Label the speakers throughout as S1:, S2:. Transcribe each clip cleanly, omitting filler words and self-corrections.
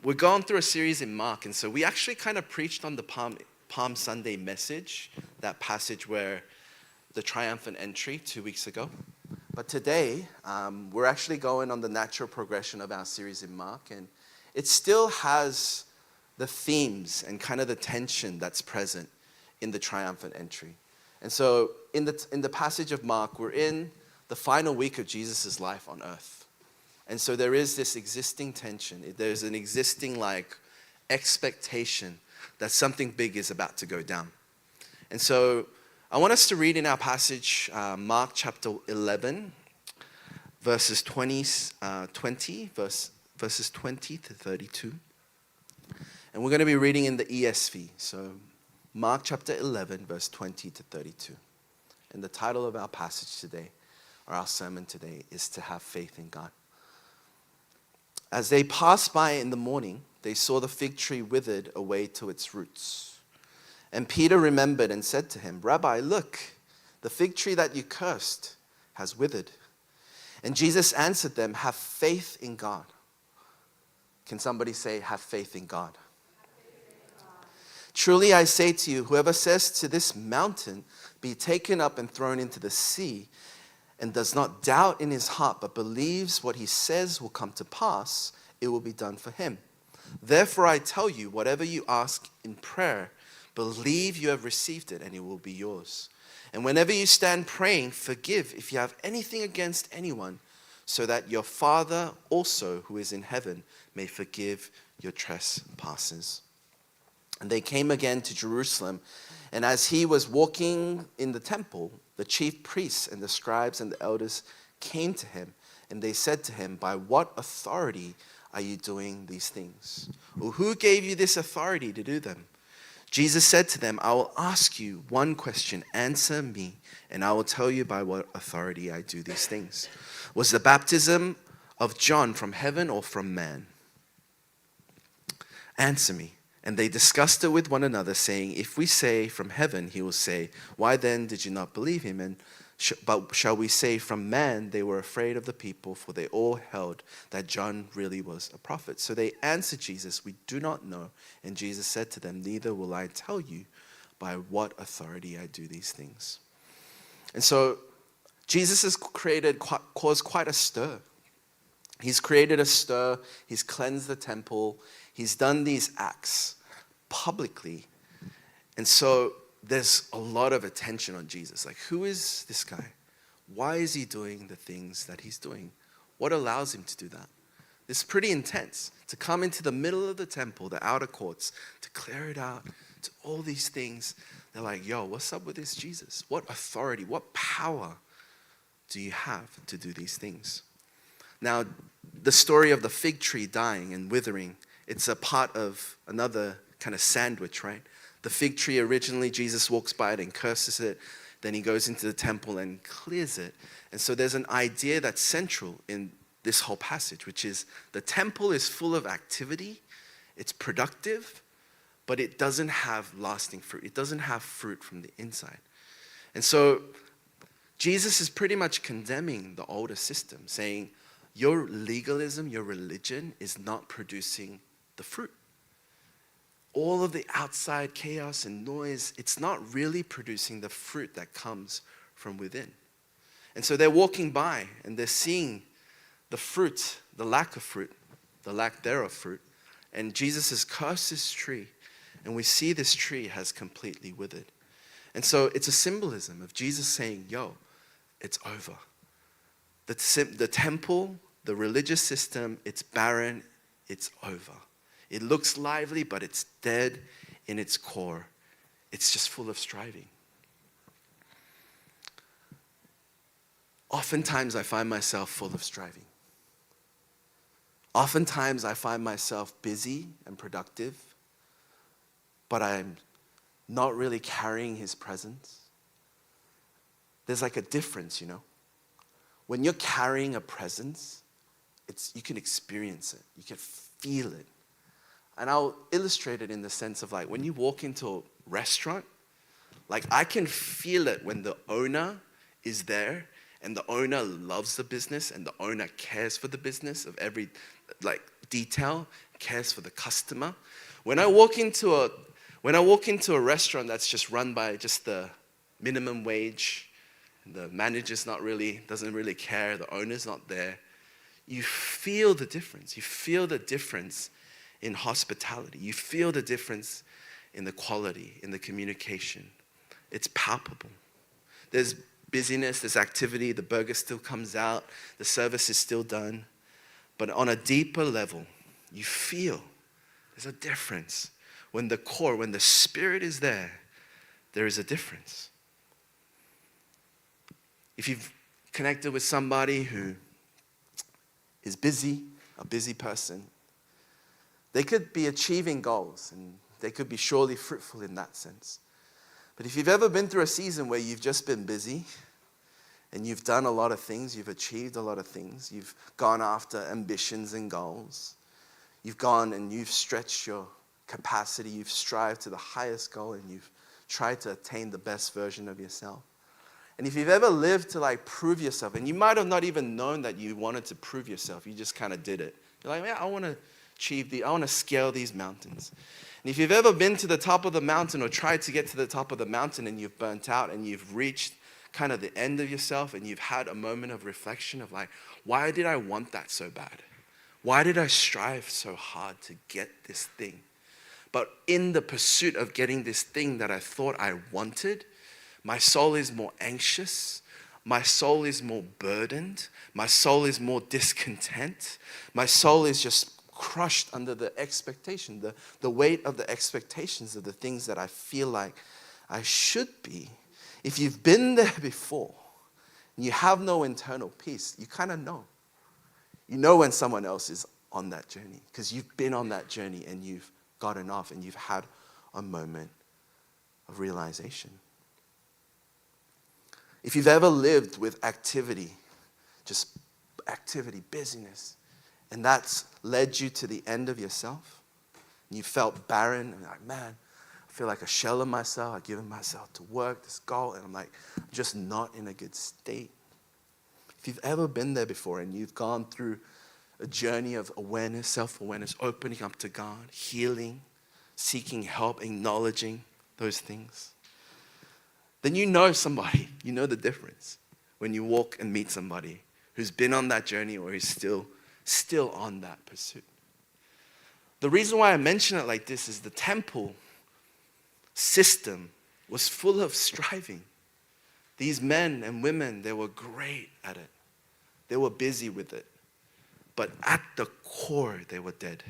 S1: we're going through a series in Mark, and so we actually kind of preached on the Palm Sunday message, that passage where the triumphant entry 2 weeks ago. But today, we're actually going on the natural progression of our series in Mark, and it still has the themes and kind of the tension that's present in the triumphant entry. And so in the passage of Mark, we're in the final week of Jesus' life on earth. And so there is this existing tension. There's an existing expectation that something big is about to go down. And so I want us to read in our passage, Mark chapter 11, verses 20 to 32. And we're going to be reading in the ESV. So Mark chapter 11, verse 20 to 32. And the title of our passage today, or our sermon today, is To Have Faith in God. As they passed by in the morning, they saw the fig tree withered away to its roots. And Peter remembered and said to him, "Rabbi, look, the fig tree that you cursed has withered." And Jesus answered them, "Have faith in God." Can somebody say, "Have faith in God"? "Truly I say to you, whoever says to this mountain, 'Be taken up and thrown into the sea,' and does not doubt in his heart, but believes what he says will come to pass, it will be done for him. Therefore I tell you, whatever you ask in prayer, believe you have received it, and it will be yours. And whenever you stand praying, forgive if you have anything against anyone, so that your Father also, who is in heaven, may forgive your trespasses." And they came again to Jerusalem, and as he was walking in the temple, the chief priests and the scribes and the elders came to him, and they said to him, "By what authority are you doing these things? Or who gave you this authority to do them?" Jesus said to them, "I will ask you one question. Answer me, and I will tell you by what authority I do these things. Was the baptism of John from heaven or from man? Answer me." And they discussed it with one another, saying, "If we say from heaven," he will say, "Why then did you not believe him? And but shall we say from man?" They were afraid of the people, for they all held that John really was a prophet. So they answered Jesus, "We do not know." And Jesus said to them, "Neither will I tell you by what authority I do these things." And so Jesus has caused quite a stir. He's created a stir. He's cleansed the temple. He's done these acts publicly. And so there's a lot of attention on Jesus. Like, who is this guy? Why is he doing the things that he's doing? What allows him to do that? It's pretty intense. To come into the middle of the temple, the outer courts, to clear it out, to all these things. They're like, "Yo, what's up with this Jesus? What authority, what power do you have to do these things?" Now, the story of the fig tree dying and withering, it's a part of another kind of sandwich, right? The fig tree, originally, Jesus walks by it and curses it. Then he goes into the temple and clears it. And so there's an idea that's central in this whole passage, which is the temple is full of activity. It's productive, but it doesn't have lasting fruit. It doesn't have fruit from the inside. And so Jesus is pretty much condemning the older system, saying, your legalism, your religion is not producing the fruit. All of the outside chaos and noise, it's not really producing the fruit that comes from within. And so they're walking by and they're seeing the fruit, the lack of fruit, the lack thereof fruit. And Jesus has cursed this tree, and we see this tree has completely withered. And so it's a symbolism of Jesus saying, yo, it's over. The temple, the religious system, it's barren, it's over. It looks lively, but it's dead in its core. It's just full of striving. Oftentimes I find myself full of striving. Oftentimes I find myself busy and productive, but I'm not really carrying his presence. There's like a difference, you know. When you're carrying a presence, you can experience it. You can feel it. And I'll illustrate it in the sense of like when you walk into a restaurant, like I can feel it when the owner is there and the owner loves the business and the owner cares for the business of every like detail. cares for the customer. When I walk into a restaurant that's just run by just the minimum wage, the manager's doesn't really care, the owner's not there, you feel the difference. You feel the difference in hospitality. You feel the difference in the quality, in the communication. It's palpable. There's busyness, there's activity, the burger still comes out, the service is still done. But on a deeper level, you feel there's a difference. When the Spirit is there, there is a difference. If you've connected with somebody who is busy, a busy person, they could be achieving goals and they could be surely fruitful in that sense. But if you've ever been through a season where you've just been busy and you've done a lot of things, you've achieved a lot of things, you've gone after ambitions and goals, you've gone and you've stretched your capacity, you've strived to the highest goal and you've tried to attain the best version of yourself. And if you've ever lived to prove yourself, and you might have not even known that you wanted to prove yourself, you just kind of did it. You're like, I want to scale these mountains. And if you've ever been to the top of the mountain or tried to get to the top of the mountain and you've burnt out and you've reached kind of the end of yourself and you've had a moment of reflection of why did I want that so bad? Why did I strive so hard to get this thing? But in the pursuit of getting this thing that I thought I wanted, my soul is more anxious. My soul is more burdened. My soul is more discontent. My soul is just crushed under the expectation, the weight of the expectations of the things that I feel like I should be. If you've been there before and you have no internal peace, you kind of know. You know when someone else is on that journey because you've been on that journey and you've gotten off and you've had a moment of realization. If you've ever lived with activity, just activity, busyness, and that's led you to the end of yourself, and you felt barren, and like, man, I feel like a shell of myself, I've given myself to work, this goal, and I'm just not in a good state. If you've ever been there before and you've gone through a journey of awareness, self-awareness, opening up to God, healing, seeking help, acknowledging those things, then you know somebody, you know the difference when you walk and meet somebody who's been on that journey or is still on that pursuit. The reason why I mention it like this is the temple system was full of striving. These men and women, they were great at it. They were busy with it. But at the core, they were dead.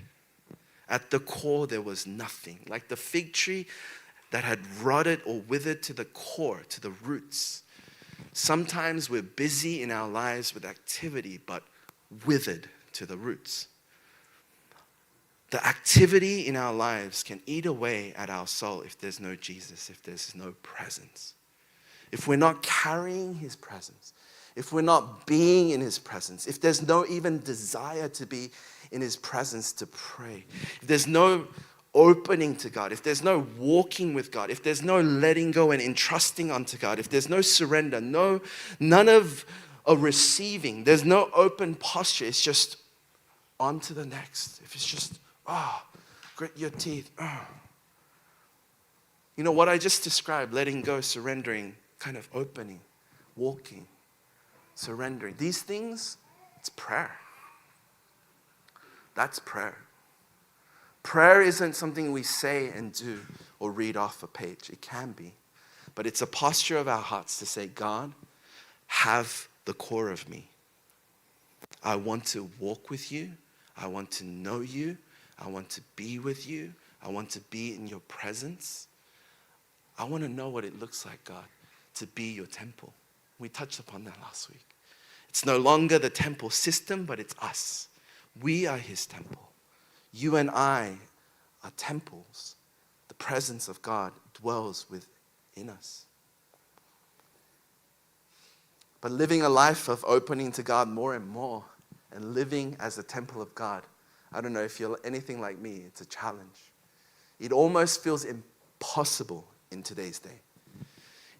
S1: At the core, there was nothing. Like the fig tree that had rotted or withered to the core, to the roots. Sometimes we're busy in our lives with activity, but withered to the roots. The activity in our lives can eat away at our soul if there's no Jesus, if there's no presence. If we're not carrying His presence, if we're not being in His presence, if there's no even desire to be in His presence to pray, if there's no opening to God, if there's no walking with God, if there's no letting go and entrusting unto God, if there's no surrender, none of a receiving, there's no open posture, it's just on to the next. If it's just, grit your teeth. You know what I just described, letting go, surrendering, kind of opening, walking, surrendering. These things, it's prayer. That's prayer. Prayer isn't something we say and do or read off a page. It can be. But it's a posture of our hearts to say, God, have the core of me. I want to walk with you. I want to know you. I want to be with you. I want to be in your presence. I want to know what it looks like, God, to be your temple. We touched upon that last week. It's no longer the temple system, but it's us. We are His temple. You and I are temples. The presence of God dwells within us. But living a life of opening to God more and more and living as a temple of God, I don't know if you're anything like me, it's a challenge. It almost feels impossible in today's day.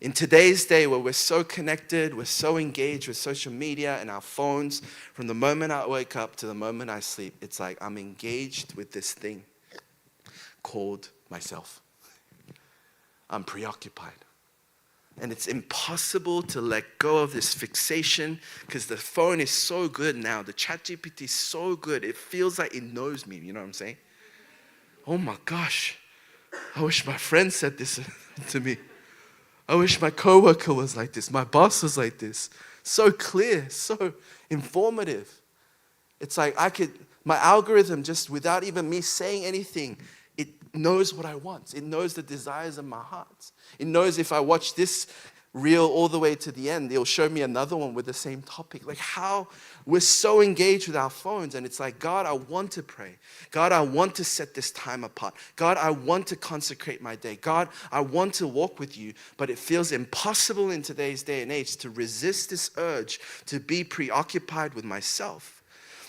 S1: In today's day where we're so connected, we're so engaged with social media and our phones, from the moment I wake up to the moment I sleep, it's like I'm engaged with this thing called myself. I'm preoccupied. And it's impossible to let go of this fixation because the phone is so good now. The ChatGPT is so good. It feels like it knows me. You know what I'm saying? Oh my gosh. I wish my friend said this to me. I wish my coworker was like this. My boss was like this. So clear, so informative. It's like my algorithm, just without even me saying anything, it knows what I want. It knows the desires of my heart. It knows if I watch this reel all the way to the end, it'll show me another one with the same topic. Like how we're so engaged with our phones, and it's like, God, I want to pray. God, I want to set this time apart. God, I want to consecrate my day. God, I want to walk with you. But it feels impossible in today's day and age to resist this urge to be preoccupied with myself.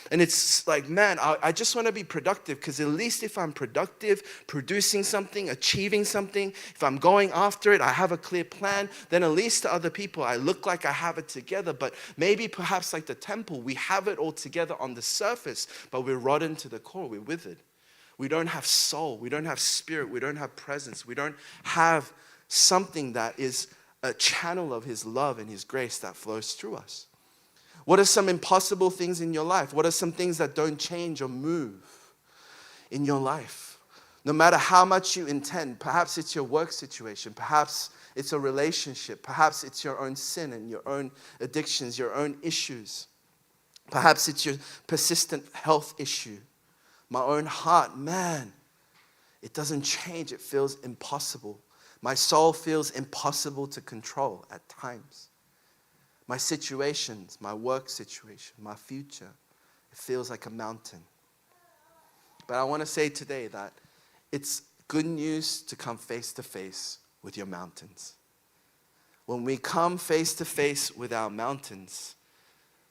S1: And it's like, man, I just want to be productive, because at least if I'm productive, producing something, achieving something, if I'm going after it, I have a clear plan, then at least to other people, I look like I have it together. But maybe perhaps like the temple, we have it all together on the surface, but we're rotten to the core, we're withered. We don't have soul, we don't have spirit, we don't have presence, we don't have something that is a channel of His love and His grace that flows through us. What are some impossible things in your life? What are some things that don't change or move in your life? No matter how much you intend, perhaps it's your work situation, perhaps it's a relationship, perhaps it's your own sin and your own addictions, your own issues. Perhaps it's your persistent health issue. My own heart, man, it doesn't change. It feels impossible. My soul feels impossible to control at times. My situations, my work situation, my future, it feels like a mountain. But I want to say today that it's good news to come face to face with your mountains. When we come face to face with our mountains,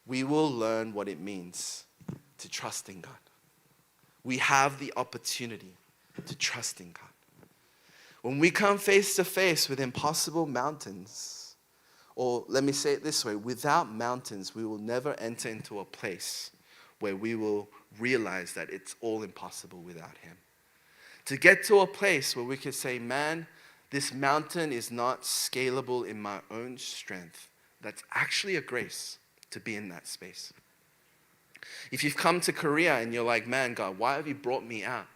S1: we will learn what it means to trust in God. We have the opportunity to trust in God. When we come face to face with impossible mountains, or let me say it this way, without mountains, we will never enter into a place where we will realize that it's all impossible without Him. To get to a place where we can say, man, this mountain is not scalable in my own strength. That's actually a grace to be in that space. If you've come to Korea and you're like, man, God, why have you brought me out?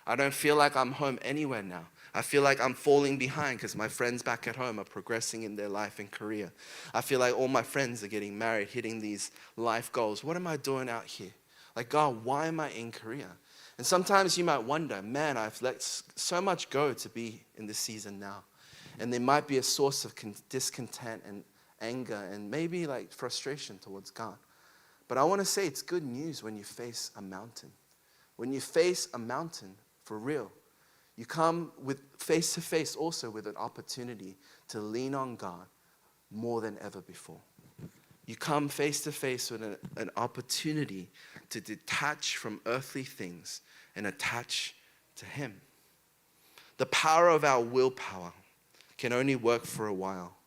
S1: I don't feel like I'm home anywhere now. I feel like I'm falling behind because my friends back at home are progressing in their life in Korea. I feel like all my friends are getting married, hitting these life goals. What am I doing out here? Like, God, why am I in Korea? And sometimes you might wonder, man, I've let so much go to be in this season now. And there might be a source of discontent and anger and maybe like frustration towards God. But I want to say it's good news when you face a mountain. When you face a mountain, for real, you come with face to face also with an opportunity to lean on God more than ever before. You come face to face with an opportunity to detach from earthly things and attach to Him. The power of our willpower can only work for a while.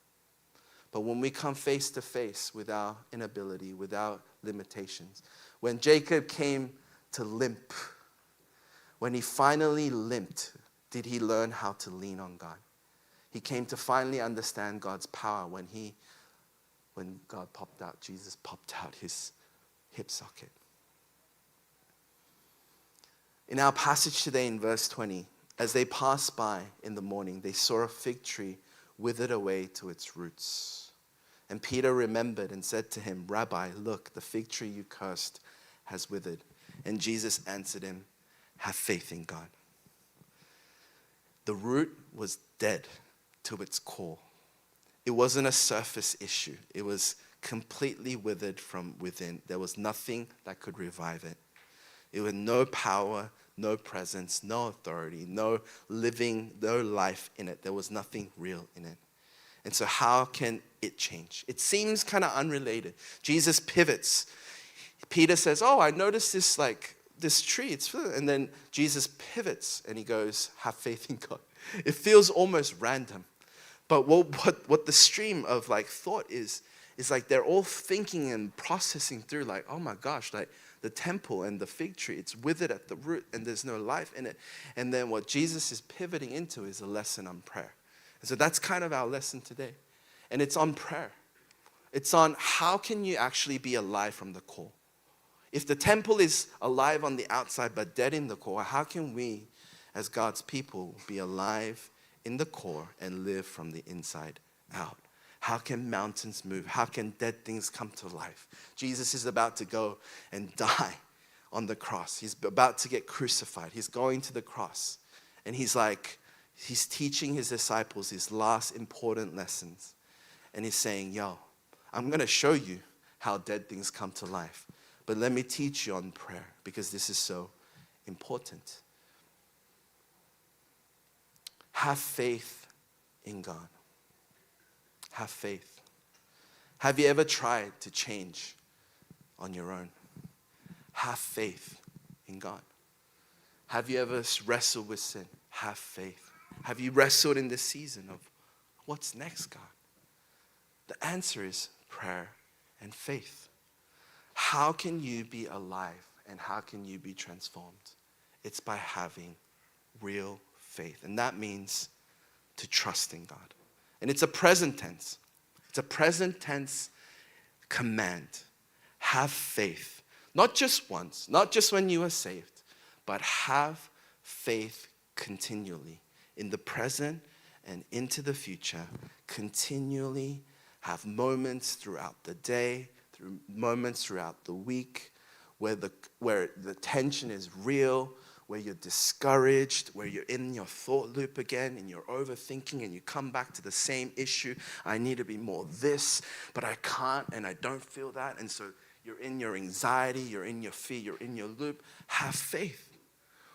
S1: But when we come face to face with our inability, with our limitations, when Jacob came to limp, when he finally limped, did he learn how to lean on God? He came to finally understand God's power when God popped out, Jesus popped out his hip socket. In our passage today in verse 20, as they passed by in the morning, they saw a fig tree withered away to its roots. And Peter remembered and said to him, Rabbi, look, the fig tree you cursed has withered. And Jesus answered him, have faith in God. The root was dead to its core. It wasn't a surface issue. It was completely withered from within. There was nothing that could revive it. It was no power, no presence, no authority, no living, no life in it. There was nothing real in it. And so how can it change? It seems kind of unrelated. Jesus pivots. Peter says, oh, I noticed this tree. And then Jesus pivots and he goes, have faith in God. It feels almost random. But what the stream of like thought is like they're all thinking and processing through like, oh my gosh, like the temple and the fig tree, it's withered at the root and there's no life in it. And then what Jesus is pivoting into is a lesson on prayer. And so that's kind of our lesson today. And it's on prayer. It's on how can you actually be alive from the core? If the temple is alive on the outside but dead in the core, how can we as God's people be alive in the core and live from the inside out? How can mountains move? How can dead things come to life? Jesus is about to go and die on the cross. He's about to get crucified. He's going to the cross. And he's teaching his disciples his last important lessons. And he's saying, yo, I'm going to show you how dead things come to life. But let me teach you on prayer because this is so important. Have faith in God. Have faith. Have you ever tried to change on your own? Have faith in God. Have you ever wrestled with sin? Have faith. Have you wrestled in this season of what's next, God? The answer is prayer and faith. How can you be alive and how can you be transformed? It's by having real faith. And that means to trust in God. And it's a present tense. It's a present tense command. Have faith. Not just once, not just when you are saved, but have faith continually in the present and into the future. Continually have moments throughout the day, through moments throughout the week where the tension is real, where you're discouraged, where you're in your thought loop again and you're overthinking and you come back to the same issue. I need to be more this, but I can't and I don't feel that. And so you're in your anxiety, you're in your fear, you're in your loop. Have faith.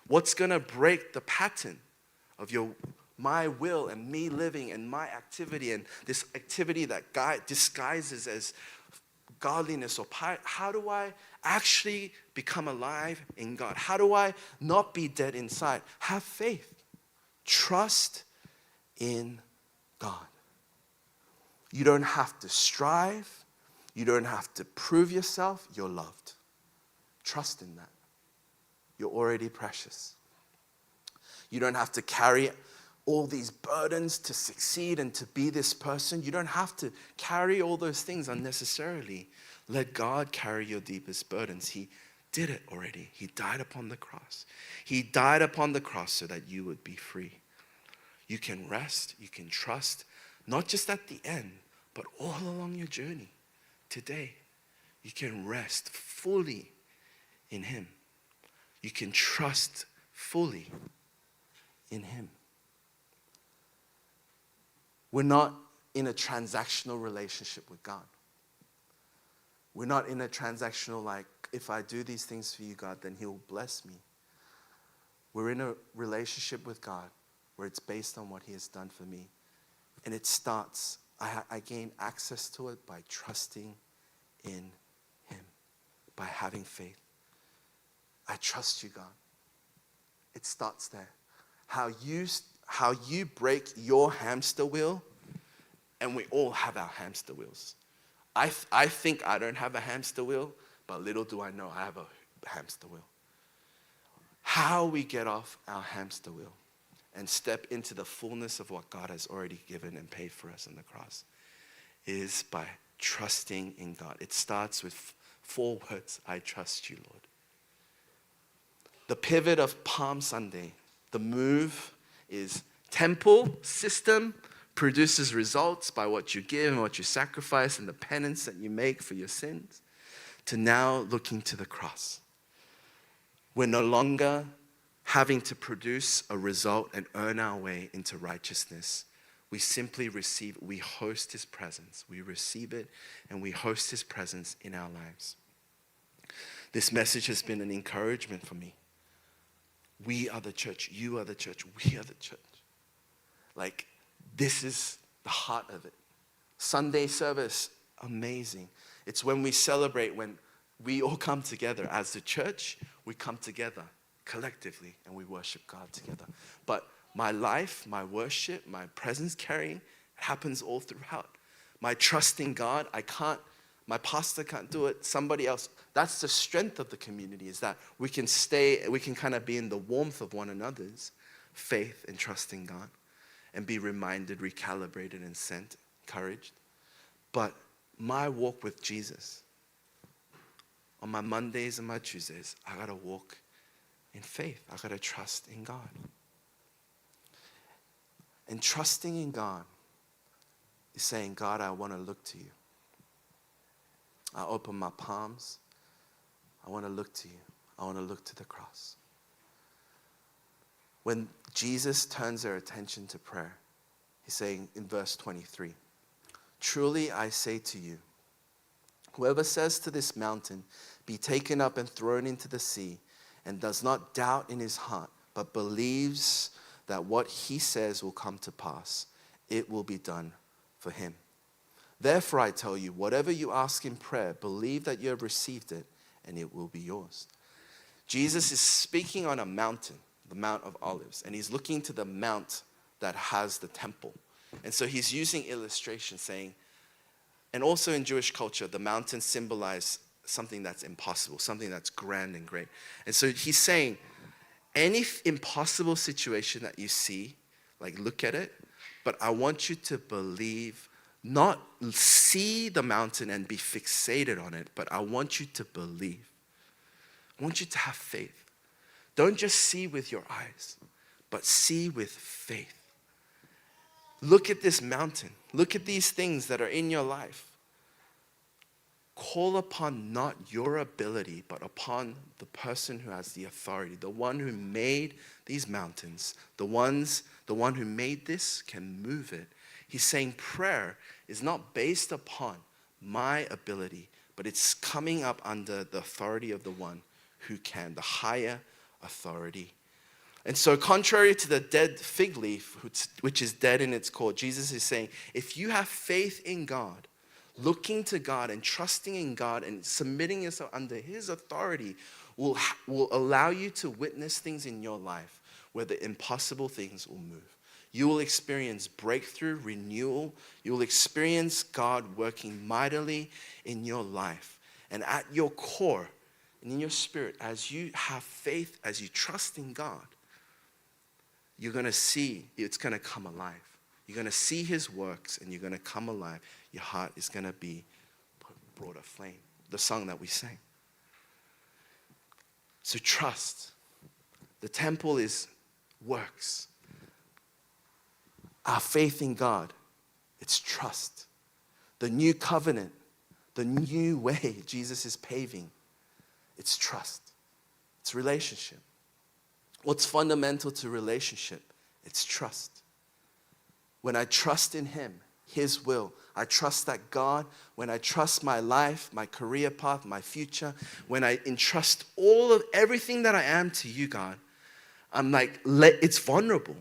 S1: What's going to break the pattern of my will and me living and my activity and this activity that God disguises as godliness or piety? How do I actually become alive in God? How do I not be dead inside? Have faith. Trust in God. You don't have to strive. You don't have to prove yourself. You're loved. Trust in that. You're already precious. You don't have to carry all these burdens to succeed and to be this person. You don't have to carry all those things unnecessarily. Let God carry your deepest burdens. He did it already. He died upon the cross. He died upon the cross so that you would be free. You can rest, you can trust, not just at the end, but all along your journey. Today, you can rest fully in Him. You can trust fully in Him. We're not in a transactional relationship with God. We're not in a transactional like, if I do these things for you, God, then He'll bless me. We're in a relationship with God where it's based on what He has done for me. And it starts, I gain access to it by trusting in Him, by having faith. I trust you, God. It starts there. How you break your hamster wheel, and we all have our hamster wheels. I think I don't have a hamster wheel, but little do I know I have a hamster wheel. How we get off our hamster wheel and step into the fullness of what God has already given and paid for us on the cross is by trusting in God. It starts with 4 words: I trust you, Lord. The pivot of Palm Sunday, the move is temple system produces results by what you give and what you sacrifice and the penance that you make for your sins, to now looking to the cross. We're no longer having to produce a result and earn our way into righteousness. We simply receive, we host His presence. We receive it and we host His presence in our lives. This message has been an encouragement for me. We are the church. You are the church. We are the church. Like, this is the heart of it. Sunday service, amazing. It's when we celebrate, when we all come together as the church, we come together collectively and we worship God together. But my life, my worship, my presence carrying It happens all throughout. My trust in God, my pastor can't do it, somebody else. That's the strength of the community, is that we can kind of be in the warmth of one another's faith and trust in God and be reminded, recalibrated, and sent, encouraged. But my walk with Jesus, on my Mondays and my Tuesdays, I got to walk in faith. I got to trust in God. And trusting in God is saying, God, I want to look to you. I open my palms. I want to look to you. I want to look to the cross. When Jesus turns their attention to prayer, he's saying in verse 23, truly I say to you, whoever says to this mountain, be taken up and thrown into the sea, and does not doubt in his heart, but believes that what he says will come to pass, it will be done for him. Therefore I tell you, whatever you ask in prayer, believe that you have received it, and it will be yours. Jesus is speaking on a mountain, the Mount of Olives, and he's looking to the mount that has the temple. And so he's using illustration, saying, and also in Jewish culture, the mountains symbolize something that's impossible, something that's grand and great. And so he's saying, any impossible situation that you see, like look at it, but I want you to believe, not see the mountain and be fixated on it, but I want you to believe. I want you to have faith. Don't just see with your eyes, but see with faith. Look at this mountain. Look at these things that are in your life. Call upon not your ability, but upon the person who has the authority, the one who made these mountains, the one who made this can move it. He's saying prayer is not based upon my ability, but it's coming up under the authority of the one who can, the higher authority. And so contrary to the dead fig leaf, which is dead in its core, Jesus is saying, if you have faith in God, looking to God and trusting in God and submitting yourself under his authority will allow you to witness things in your life where the impossible things will move. You will experience breakthrough, renewal. You will experience God working mightily in your life. And at your core and in your spirit, as you have faith, as you trust in God, you're going to see it's going to come alive. You're going to see his works and you're going to come alive. Your heart is going to be brought aflame. The song that we sang. So trust. The temple is works. Our faith in God, it's trust. The new covenant, the new way Jesus is paving, it's trust. It's relationship. What's fundamental to relationship? It's trust. When I trust in him, his will, I trust that God, when I trust my life, my career path, my future, when I entrust everything that I am to you, God, I'm like, it's vulnerable,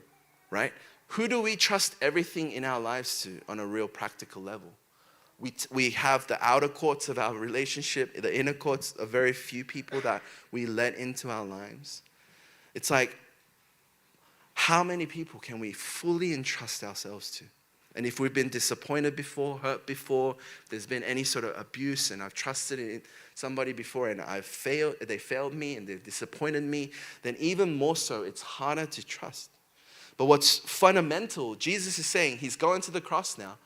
S1: right? Who do we trust everything in our lives to on a real practical level? We have the outer courts of our relationship, the inner courts of very few people that we let into our lives. It's like, how many people can we fully entrust ourselves to? And if we've been disappointed before, hurt before, there's been any sort of abuse, and I've trusted in somebody before and they failed me and they've disappointed me, then even more so, it's harder to trust. But what's fundamental, Jesus is saying, he's going to the cross now,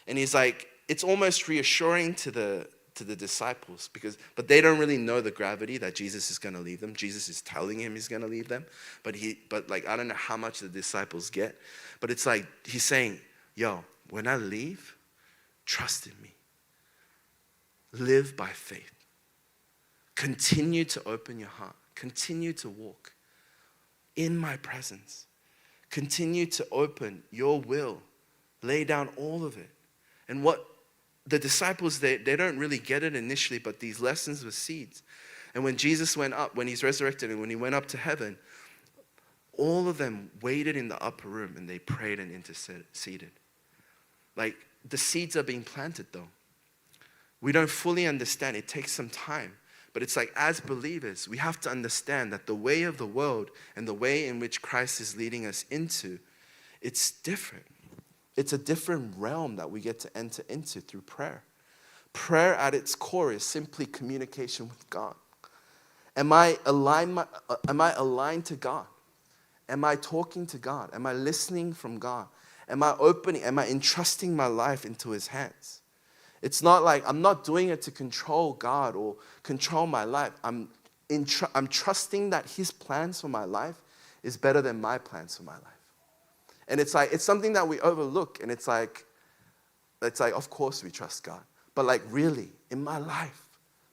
S1: and he's like, it's almost reassuring to the disciples, but they don't really know the gravity that Jesus is going to leave them. Jesus is telling him he's going to leave them, but I don't know how much the disciples get, but it's like he's saying, yo, when I leave, trust in me. Live by faith. Continue to open your heart. Continue to walk in my presence. Continue to open your will. Lay down all of it. And what the disciples, they don't really get it initially, but these lessons were seeds. And when Jesus went up, when he's resurrected and when he went up to heaven, all of them waited in the upper room and they prayed and interceded. Like, the seeds are being planted though. We don't fully understand. It takes some time. But it's like, as believers, we have to understand that the way of the world and the way in which Christ is leading us into, it's different. It's a different realm that we get to enter into through prayer. Prayer at its core is simply communication with God. Am I aligned to God? Am I talking to God? Am I listening from God? Am I entrusting my life into His hands? It's not like I'm not doing it to control God or control my life. I'm trusting that His plans for my life is better than my plans for my life. And it's something that we overlook, and it's like, of course we trust God. But like, really, in my life,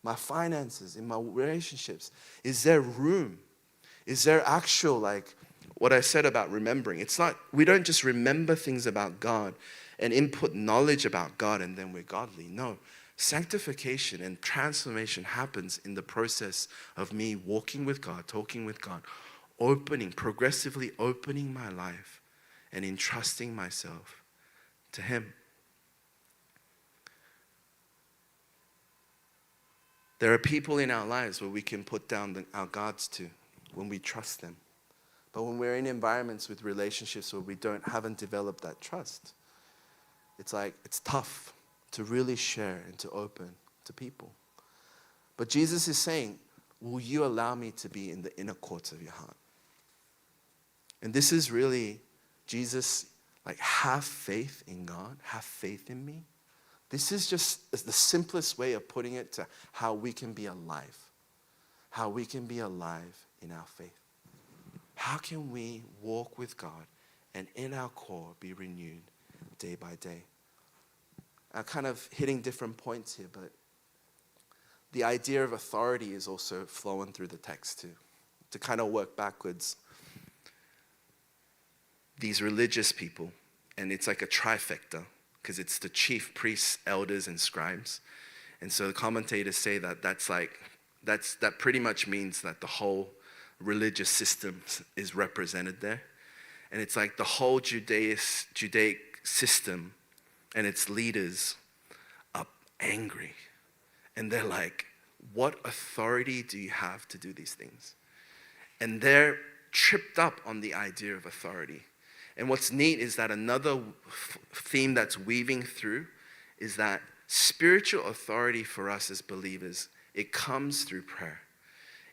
S1: my finances, in my relationships, is there room? Is there actual, like, what I said about remembering? It's not, we don't just remember things about God and input knowledge about God and then we're godly. No, sanctification and transformation happens in the process of me walking with God, talking with God, progressively opening my life and entrusting myself to Him. There are people in our lives where we can put down our guards to when we trust them. But when we're in environments with relationships where we haven't developed that trust, it's tough to really share and to open to people. But Jesus is saying, will you allow me to be in the inner courts of your heart? And this is really Jesus, like, have faith in God, have faith in me. This is just the simplest way of putting it to how we can be alive. How we can be alive in our faith. How can we walk with God and in our core be renewed day by day? I'm kind of hitting different points here, but the idea of authority is also flowing through the text too. To kind of work backwards, these religious people, and it's like a trifecta, because it's the chief priests, elders, and scribes. And so the commentators say that pretty much means that the whole religious system is represented there. And it's like the whole Judaic system and its leaders are angry. And they're like, what authority do you have to do these things? And they're tripped up on the idea of authority. And what's neat is that another theme that's weaving through is that spiritual authority for us as believers, it comes through prayer.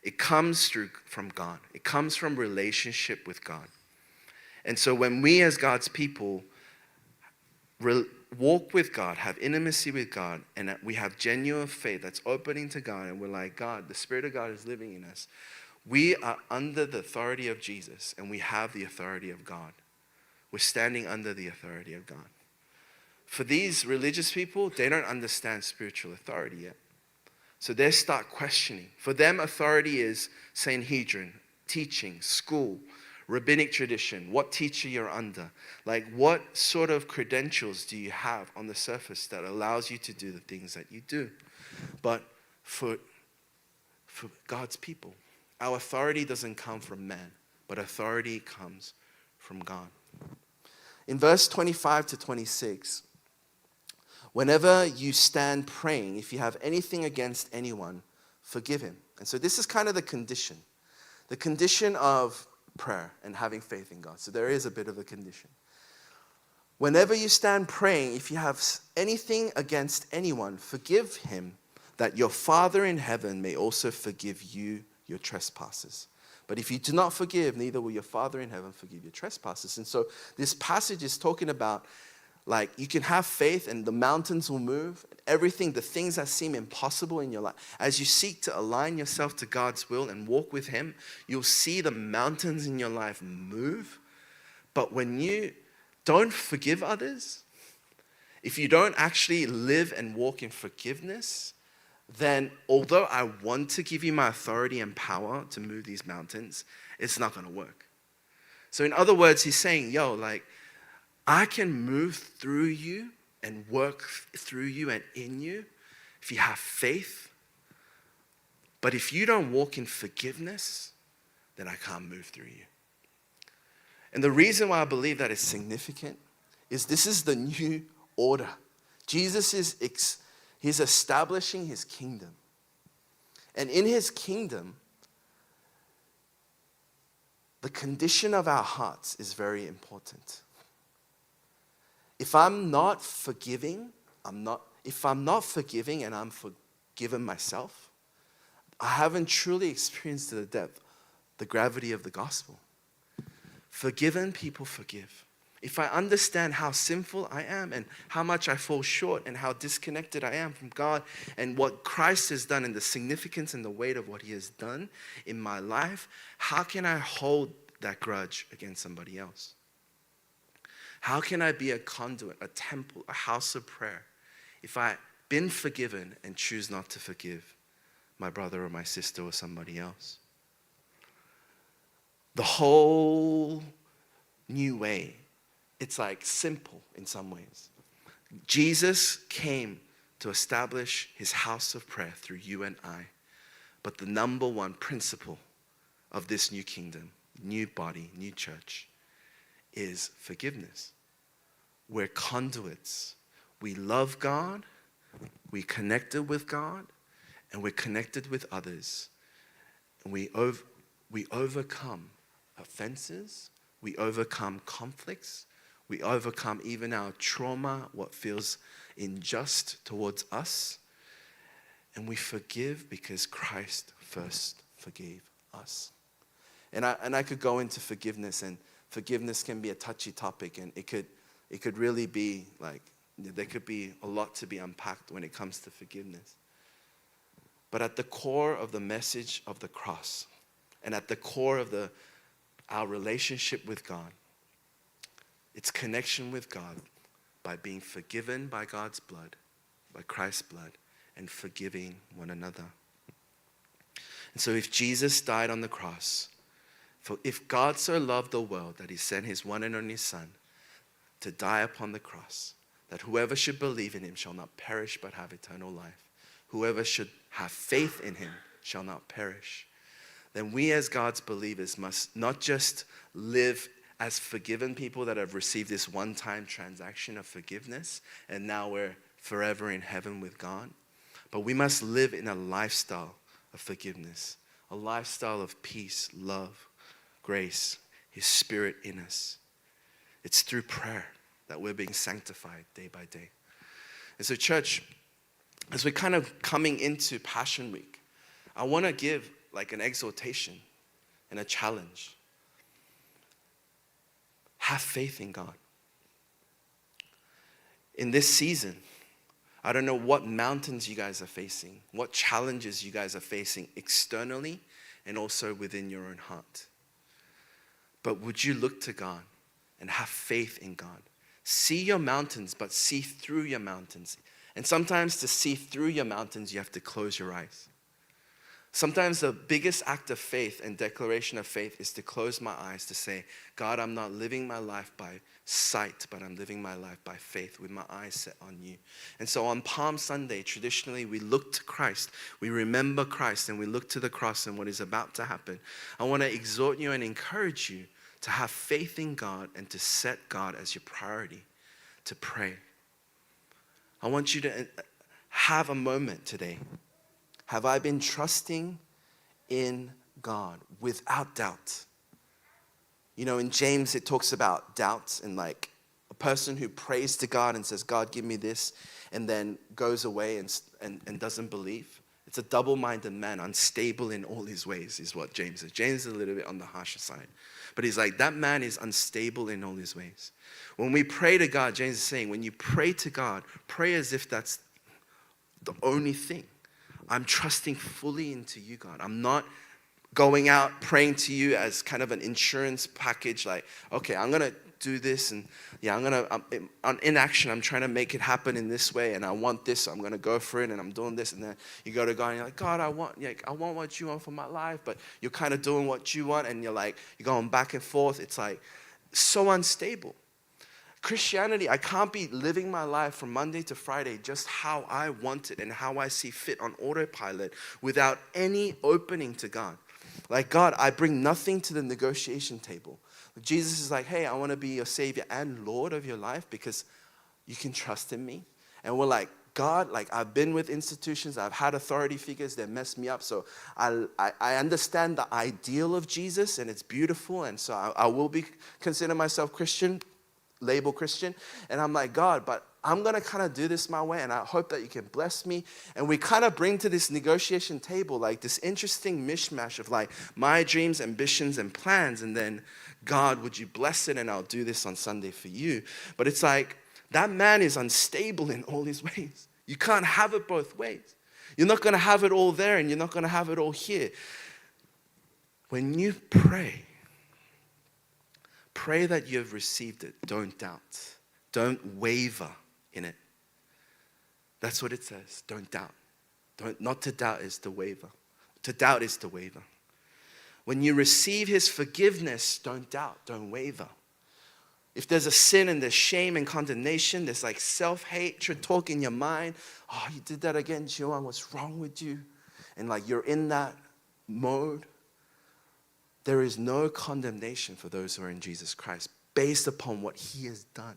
S1: It comes from God. It comes from relationship with God. And so when we as God's people walk with God, have intimacy with God, and we have genuine faith that's opening to God, and we're like, God, the Spirit of God is living in us, we are under the authority of Jesus, and we have the authority of God. We're standing under the authority of God. For these religious people, they don't understand spiritual authority yet. So they start questioning. For them, authority is Sanhedrin, teaching, school, rabbinic tradition, what teacher you're under. Like, what sort of credentials do you have on the surface that allows you to do the things that you do? But for God's people, our authority doesn't come from man, but authority comes from God. In verse 25 to 26, whenever you stand praying, if you have anything against anyone, forgive him. And so this is kind of the condition of prayer and having faith in God. So there is a bit of a condition. Whenever you stand praying, if you have anything against anyone, forgive him, that your Father in heaven may also forgive you your trespasses. But if you do not forgive, neither will your Father in heaven forgive your trespasses. And so this passage is talking about, like, you can have faith and the mountains will move. Everything, the things that seem impossible in your life. As you seek to align yourself to God's will and walk with Him, you'll see the mountains in your life move. But when you don't forgive others, if you don't actually live and walk in forgiveness, then although I want to give you my authority and power to move these mountains, it's not going to work. So in other words, he's saying, I can move through you and work through you and in you if you have faith. But if you don't walk in forgiveness, then I can't move through you. And the reason why I believe that is significant is this is the new order. Jesus he's establishing his kingdom. And in his kingdom, the condition of our hearts is very important. If I'm not forgiving, if I'm not forgiving and I'm forgiven myself, I haven't truly experienced to the depth, the gravity of the gospel. Forgiven people forgive. If I understand how sinful I am and how much I fall short and how disconnected I am from God and what Christ has done and the significance and the weight of what he has done in my life, how can I hold that grudge against somebody else? How can I be a conduit, a temple, a house of prayer if I've been forgiven and choose not to forgive my brother or my sister or somebody else? The whole new way, it's like simple in some ways. Jesus came to establish his house of prayer through you and I. But the number one principle of this new kingdom, new body, new church, is forgiveness. We're conduits. We love God, we connected with God, and we're connected with others. And we overcome offenses, we overcome conflicts, we overcome even our trauma, what feels unjust towards us, and we forgive because Christ first forgave us. And I could go into forgiveness, and forgiveness can be a touchy topic, and it could really be like, there could be a lot to be unpacked when it comes to forgiveness. But at the core of the message of the cross, and at the core of our relationship with God, it's connection with God by being forgiven by God's blood, by Christ's blood, and forgiving one another. And so if Jesus died on the cross, for if God so loved the world that he sent his one and only Son to die upon the cross, that whoever should believe in him shall not perish but have eternal life, whoever should have faith in him shall not perish, then we as God's believers must not just live as forgiven people that have received this one-time transaction of forgiveness and now we're forever in heaven with God, but we must live in a lifestyle of forgiveness, a lifestyle of peace, love, grace, his Spirit in us. It's through prayer that we're being sanctified day by day. And so church, as we're kind of coming into Passion Week, I want to give like an exhortation and a challenge. Have faith in God. In this season, I don't know what mountains you guys are facing, what challenges you guys are facing externally and also within your own heart. But would you look to God and have faith in God? See your mountains, but see through your mountains. And sometimes to see through your mountains, you have to close your eyes. Sometimes the biggest act of faith and declaration of faith is to close my eyes to say, God, I'm not living my life by sight, but I'm living my life by faith with my eyes set on you. And so on Palm Sunday, traditionally, we look to Christ. We remember Christ and we look to the cross and what is about to happen. I want to exhort you and encourage you to have faith in God and to set God as your priority, to pray. I want you to have a moment today. Have I been trusting in God without doubt? You know, in James, it talks about doubts and like a person who prays to God and says, God, give me this, and then goes away and doesn't believe. It's a double-minded man, unstable in all his ways, is what James is. James is a little bit on the harsher side. But he's like, that man is unstable in all his ways. When we pray to God, James is saying, when you pray to God, pray as if that's the only thing. I'm trusting fully into you, God. I'm not going out praying to you as kind of an insurance package, like, okay, I'm going to do this, and yeah, in action, I'm trying to make it happen in this way, and I want this, so I'm going to go for it, and I'm doing this, and then you go to God, and you're like, God, I want what you want for my life, but you're kind of doing what you want, and you're going back and forth. It's like so unstable. Christianity, I can't be living my life from Monday to Friday just how I want it and how I see fit on autopilot without any opening to God. Like, God, I bring nothing to the negotiation table. Jesus is like, hey, I want to be your Savior and Lord of your life because you can trust in me. And we're like, God, like I've been with institutions, I've had authority figures that mess me up. So I understand the ideal of Jesus and it's beautiful. And so I will consider myself Christian. label Christian. And I'm like, God, but I'm going to kind of do this my way, and I hope that you can bless me. And we kind of bring to this negotiation table like this interesting mishmash of like my dreams, ambitions, and plans. And then, God, would you bless it? And I'll do this on Sunday for you. But it's like that man is unstable in all his ways. You can't have it both ways. You're not going to have it all there, and you're not going to have it all here. When you pray that you have received it. Don't doubt. Don't waver in it. That's what it says. Don't doubt. Not to doubt is to waver. To doubt is to waver. When you receive his forgiveness, don't doubt. Don't waver. If there's a sin and there's shame and condemnation, there's like self-hatred talk in your mind. Oh, you did that again, Jiwon. What's wrong with you? And like you're in that mode. There is no condemnation for those who are in Jesus Christ based upon what he has done.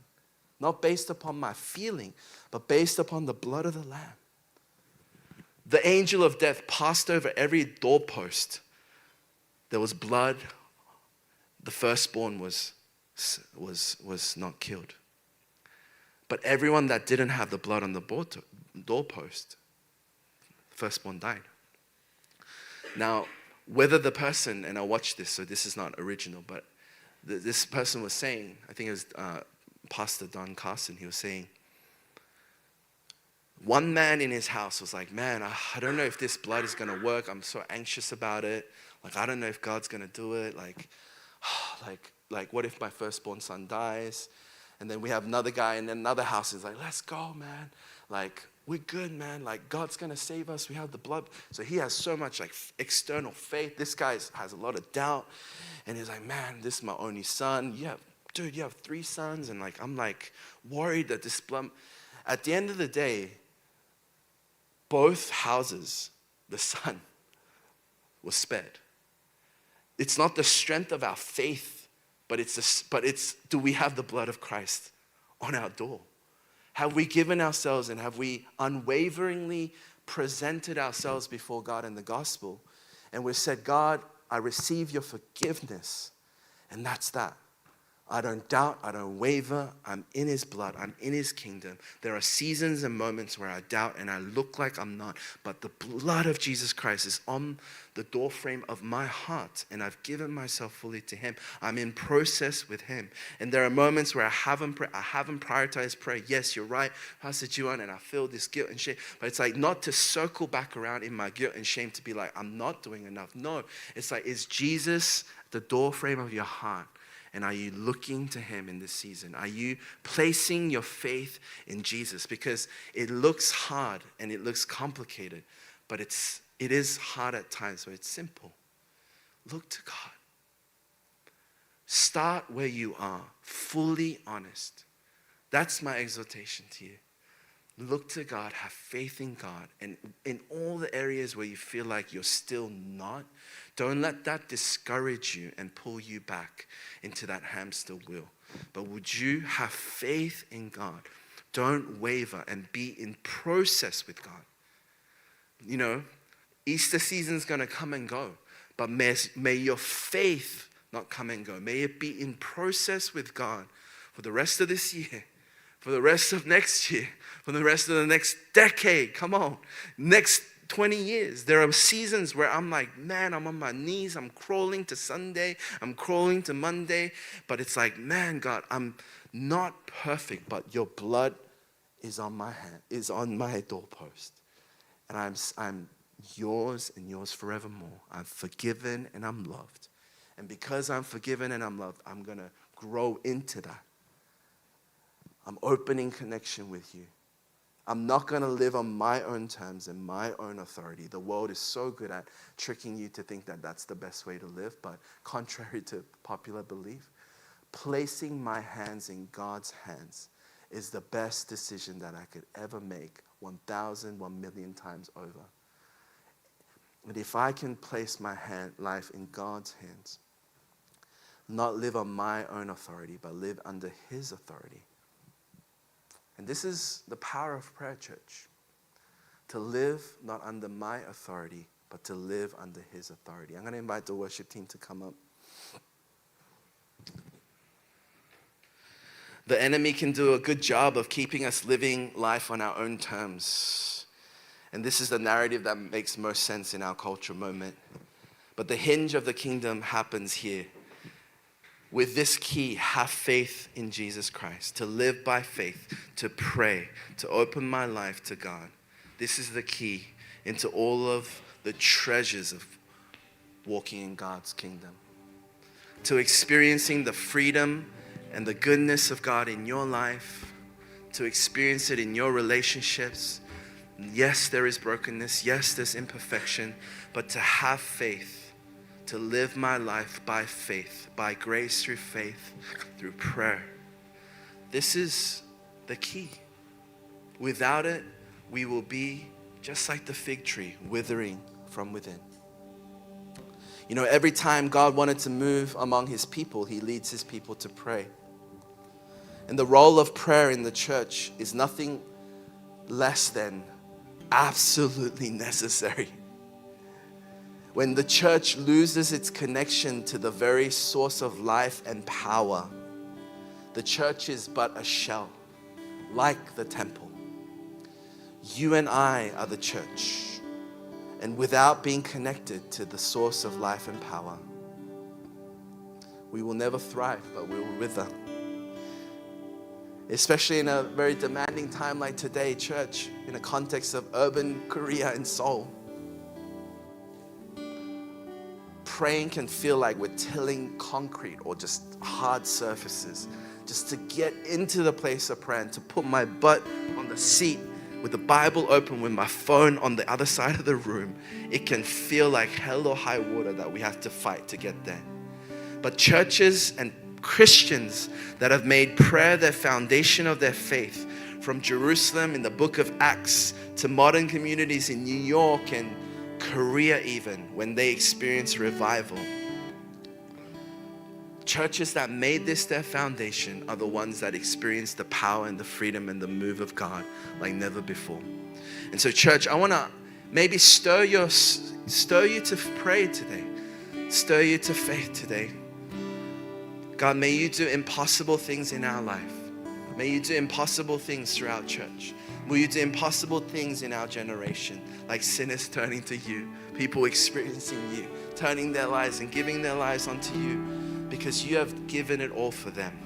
S1: Not based upon my feeling, but based upon the blood of the Lamb. The angel of death passed over every doorpost. There was blood. The firstborn was not killed. But everyone that didn't have the blood on the doorpost, the firstborn died. Now, whether the person, and I watched this, so this is not original, but this person was saying, I think it was Pastor Don Carson, he was saying, one man in his house was like, man, I don't know if this blood is going to work. I'm so anxious about it. Like, I don't know if God's going to do it. Like, what if my firstborn son dies? And then we have another guy in another house is like, let's go, man. Like, we're good, man. Like, God's going to save us. We have the blood. So he has so much, like, external faith. This guy has a lot of doubt. And he's like, man, this is my only son. You have 3 sons. And, like, I'm, like, worried that this blood. At the end of the day, both houses, the son was spared. It's not the strength of our faith, but it's do we have the blood of Christ on our door? Have we given ourselves and have we unwaveringly presented ourselves before God in the gospel? And we've said, God, I receive your forgiveness. And that's that. I don't doubt, I don't waver, I'm in his blood, I'm in his kingdom. There are seasons and moments where I doubt and I look like I'm not, but the blood of Jesus Christ is on the doorframe of my heart and I've given myself fully to him. I'm in process with him. And there are moments where I haven't prioritized prayer. Yes, you're right, Pastor Jiwon, and I feel this guilt and shame, but it's like not to circle back around in my guilt and shame to be like, I'm not doing enough. No, it's like, is Jesus the doorframe of your heart? And are you looking to him in this season? Are you placing your faith in Jesus? Because it looks hard and it looks complicated, but it is hard at times, but it's simple. Look to God. Start where you are, fully honest. That's my exhortation to you. Look to God, have faith in God, and in all the areas where you feel like you're still not, don't let that discourage you and pull you back into that hamster wheel. But would you have faith in God? Don't waver and be in process with God. You know, Easter season's going to come and go, but may your faith not come and go. May it be in process with God for the rest of this year, for the rest of next year, for the rest of the next decade. Come on, next 20 years. There are seasons where I'm like, man, I'm on my knees. I'm crawling to Sunday. I'm crawling to Monday. But it's like, man, God, I'm not perfect, but your blood is on my hand, is on my doorpost. And I'm yours and yours forevermore. I'm forgiven and I'm loved. And because I'm forgiven and I'm loved, I'm going to grow into that. I'm opening connection with you. I'm not going to live on my own terms and my own authority. The world is so good at tricking you to think that that's the best way to live, but contrary to popular belief, placing my hands in God's hands is the best decision that I could ever make 1,000, 1,000,000 times over. And if I can place my life in God's hands, not live on my own authority, but live under his authority. And this is the power of prayer, church. To live not under my authority, but to live under his authority. I'm going to invite the worship team to come up. The enemy can do a good job of keeping us living life on our own terms. And this is the narrative that makes most sense in our cultural moment. But the hinge of the kingdom happens here. With this key, have faith in Jesus Christ, to live by faith, to pray, to open my life to God. This is the key into all of the treasures of walking in God's kingdom. To experiencing the freedom and the goodness of God in your life, to experience it in your relationships. Yes, there is brokenness. Yes, there's imperfection. But to have faith, to live my life by faith, by grace through faith, through prayer. This is the key. Without it, we will be just like the fig tree, withering from within. You know, every time God wanted to move among his people, he leads his people to pray. And the role of prayer in the church is nothing less than absolutely necessary. When the church loses its connection to the very source of life and power, the church is but a shell, like the temple. You and I are the church. And without being connected to the source of life and power, we will never thrive, but we will wither. Especially in a very demanding time like today, church, in a context of urban Korea and Seoul. Praying can feel like we're tilling concrete or just hard surfaces. Just to get into the place of prayer and to put my butt on the seat with the Bible open, with my phone on the other side of the room, it can feel like hell or high water that we have to fight to get there. But churches and Christians that have made prayer their foundation of their faith, from Jerusalem in the book of Acts to modern communities in New York and Korea even, when they experience revival. Churches that made this their foundation are the ones that experience the power and the freedom and the move of God like never before. And so church, I want to maybe stir you to pray today. Stir you to faith today. God, may you do impossible things in our life. May you do impossible things throughout church. Will you do impossible things in our generation, like sinners turning to you, people experiencing you, turning their lives and giving their lives unto you, because you have given it all for them.